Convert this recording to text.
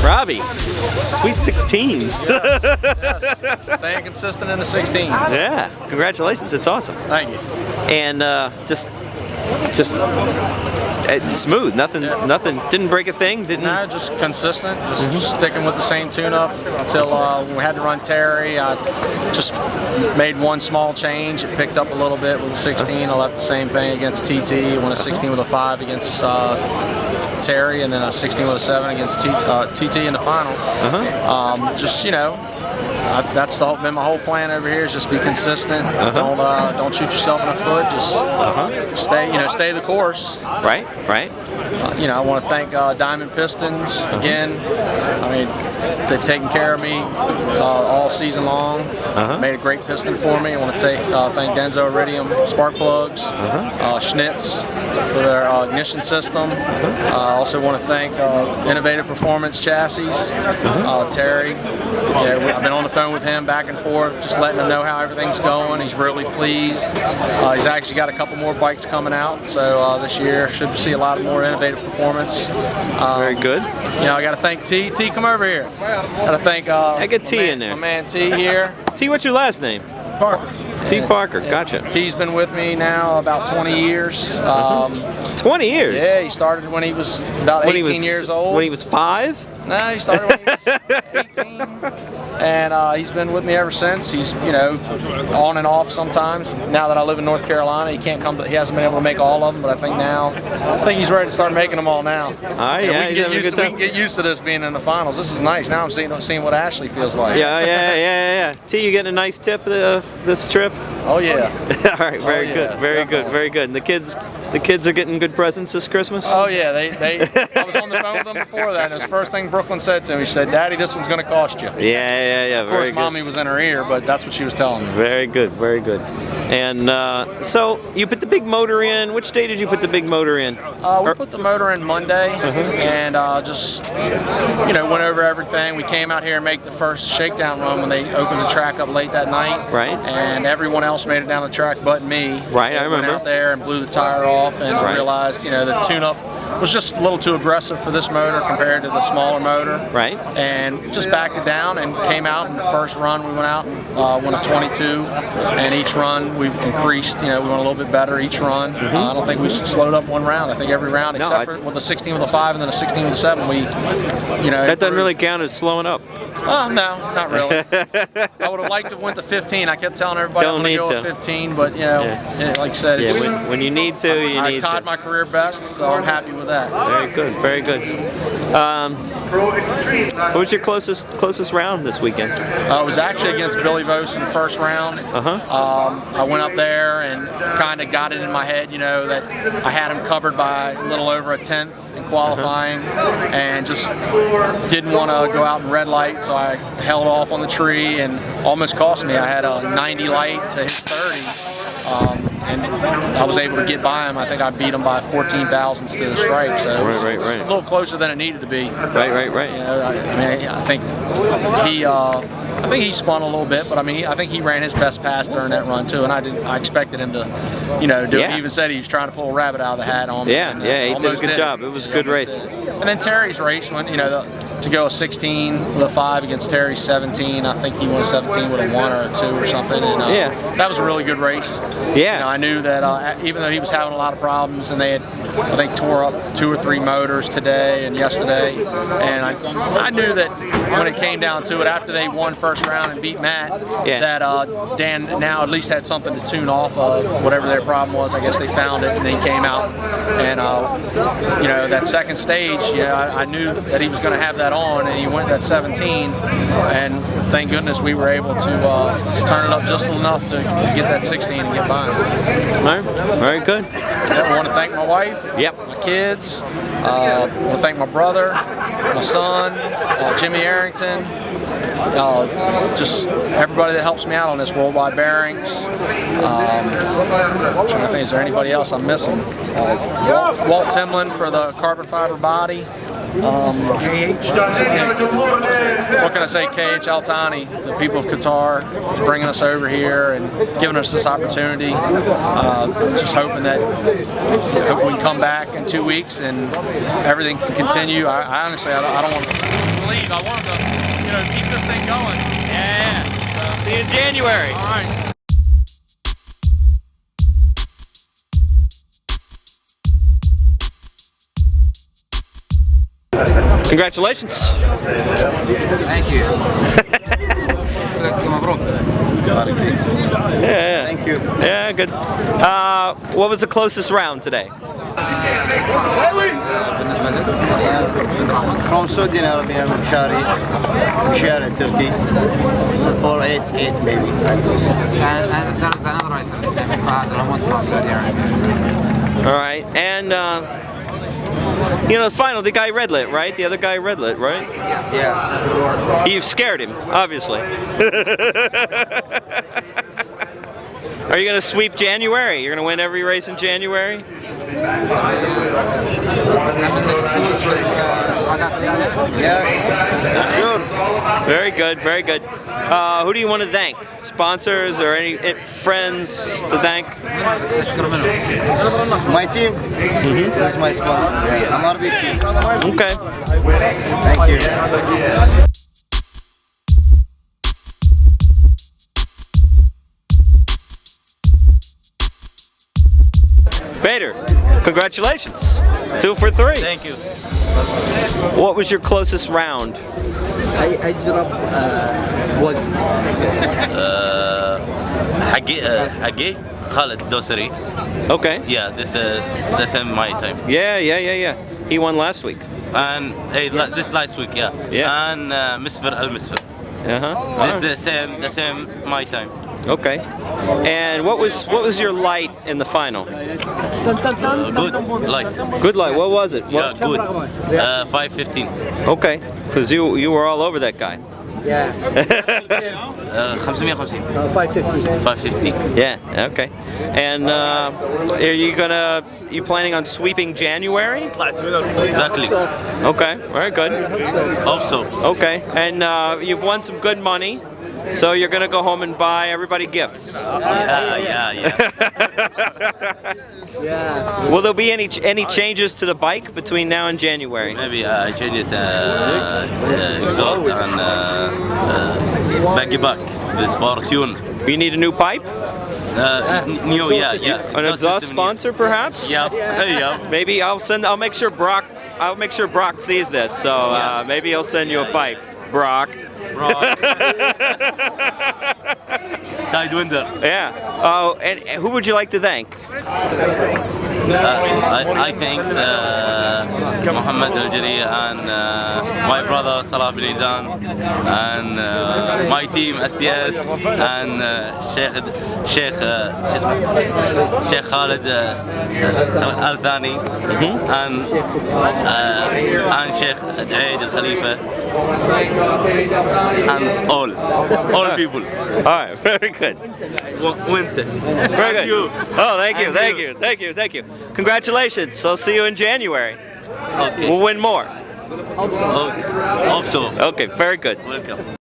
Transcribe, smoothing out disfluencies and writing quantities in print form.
Robbie, sweet 16s. Yes. Staying consistent in the 16s. Yeah, congratulations. It's awesome. Thank you. And just smooth. Nothing. Didn't break a thing. Didn't. No, just consistent. Just sticking with the same tune-up until when we had to run Terry. I just made one small change. It picked up a little bit with the 16. I left the same thing against TT. Won a 16 with a 5 against Terry, and then a 16 with a 7 against TT in the final. Just that's been my whole plan over here. Is just be consistent. Don't shoot yourself in the foot. Just stay the course. Right. I want to thank Diamond Pistons again. I mean, they've taken care of me all season long. Made a great piston for me. I want to thank Denso Iridium Spark Plugs, Schnitz for their ignition system. I also want to thank Innovative Performance Chassis, Terry. Yeah, I've been on the phone with him back and forth, just letting him know how everything's going. He's really pleased. He's actually got a couple more bikes coming out, so this year should see a lot more Innovative Performance. Very good. I got to thank T. T, come over here. Got to thank I get T in there. My man T here. T, what's your last name? Parker. T. Parker, gotcha. T's been with me now about 20 years. 20 years? Yeah, he started when he was about 18 years old. When he was 5? No, he started when he was 18, and he's been with me ever since. He's, on and off sometimes. Now that I live in North Carolina, he can't come. He hasn't been able to make all of them, but I think he's ready to start making them all now. We can get used to this being in the finals. This is nice. Now I'm seeing what Ashley feels like. Yeah. T, you getting a nice tip this trip? Oh yeah. All right, very good. And the kids are getting good presents this Christmas? Oh yeah, I was on the phone with them before that, and it was the first thing Brooklyn said to me. She said, "Daddy, this one's going to cost you." Yeah. Of course, Mommy was in her ear, but that's what she was telling me. Very good. And so you put the big motor in. Which day did you put the big motor in? We put the motor in Monday, and just went over everything. We came out here and made the first shakedown run when they opened the track up late that night. Right. And everyone else made it down the track but me. Right, I remember. Went out there and blew the tire off, and I realized, the tune-up was just a little too aggressive for this motor compared to the smaller motor. Right. And just backed it down and came out. In the first run, we went out and won a 22. And each run, we've increased. We went a little bit better each run. I don't think we slowed up one round. I think every round, except for with a 16 with a 5 and then a 16 with a 7, we, That doesn't really count as slowing up. No, not really. I would have liked to have went to 15. I kept telling everybody I'm going to go with 15, but like I said, when you need to, you need to. I tied my career best, so I'm happy with that. Very good. What was your closest round this weekend? It was actually against Billy Vos in the first round. I went up there and kind of got it in my head, that I had him covered by a little over a 10th in qualifying, and just didn't want to go out in red light, so I held off on the tree and almost cost me. I had a 90 light to his 30. And I was able to get by him. I think I beat him by 14 thousandths to the stripe, so it was a little closer than it needed to be. Right. I think he spun a little bit, but I think he ran his best pass during that run too, and I expected him to, do it. He even said he was trying to pull a rabbit out of the hat on me. He did a good job. It was a good race. And then Terry's race, when to go a 16 with a 5 against Terry's 17. I think he won a 17 with a 1 or a 2 or something. And that was a really good race. I knew that even though he was having a lot of problems, and they had, I think, tore up 2 or 3 motors today and yesterday, and I knew that when it came down to it, after they won first round and beat Matt, that Dan now at least had something to tune off of, whatever their problem was. I guess they found it, and then he came out, and that second stage, I knew that he was going to have that on, and he went that 17, and thank goodness we were able to turn it up just enough to get that 16 and get by him. All right, very good. I want to thank my wife, my kids, I want to thank my brother, my son, Jimmy Arrington, just everybody that helps me out on this, Worldwide Bearings. I'm trying to think, is there anybody else I'm missing? Walt Timlin for the carbon fiber body. What can I say? KH Al-Thani, the people of Qatar, bringing us over here and giving us this opportunity. Just hoping that hope we can come back in 2 weeks and everything can continue. I honestly, I don't want to leave. I want them to, keep this thing going. Yeah. See you in January. All right. Congratulations. Thank you. Yeah. Thank you. Yeah, good. What was the closest round today? From Saudi Arabia, Shari, Turkey. So 4-8-8 maybe. And there is another racer, his name is Fahad Al-Hamad from Saudi Arabia. All right, and the final, the guy Redlit, right? The other guy Redlit, right? Yeah. You've scared him, obviously. Are you going to sweep January? You're going to win every race in January? Yeah. Sure. Very good, very good. Who do you want to thank? Sponsors or any friends to thank? My team. This is my sponsor. I'm RB team. Okay. Thank you. Bader, congratulations. 2 for 3. Thank you. What was your closest round? I dropped وقت حقي Khalid Dosari. Okay. Yeah, this the same my time. Yeah. He won last week. And this last week, yeah. Yeah. And Misfir Al-Misfir. Uh-huh. It's the same my time. Okay. And what was your light in the final? Good light. Good light. What was it? Yeah, good. 5:15. Okay. Because you were all over that guy. Yeah. 550. 550. Yeah. Okay. And are you planning on sweeping January? Exactly. Okay. Very good. Hope so. Okay. And you've won some good money. So you're gonna go home and buy everybody gifts. Yeah. Will there be any changes to the bike between now and January? Maybe I change it exhaust and back. This for tune. You need a new pipe? New, yeah. An exhaust sponsor, perhaps? Yeah. Maybe I'll make sure Brock sees this. So maybe he'll send you a pipe, Brock. Tidewinder. Yeah. Oh, and who would you like to thank? I thank Mohammed Al-Jari and my brother Salah bin Idan and my team STS and Sheikh Khalid Al-Thani and Sheikh Eid Al-Khalifa and all people. All right, very good. Winter. Very good. You. Oh, thank you. Congratulations. I'll see you in January. Okay. We'll win more. Hope so. Okay, very good. Welcome.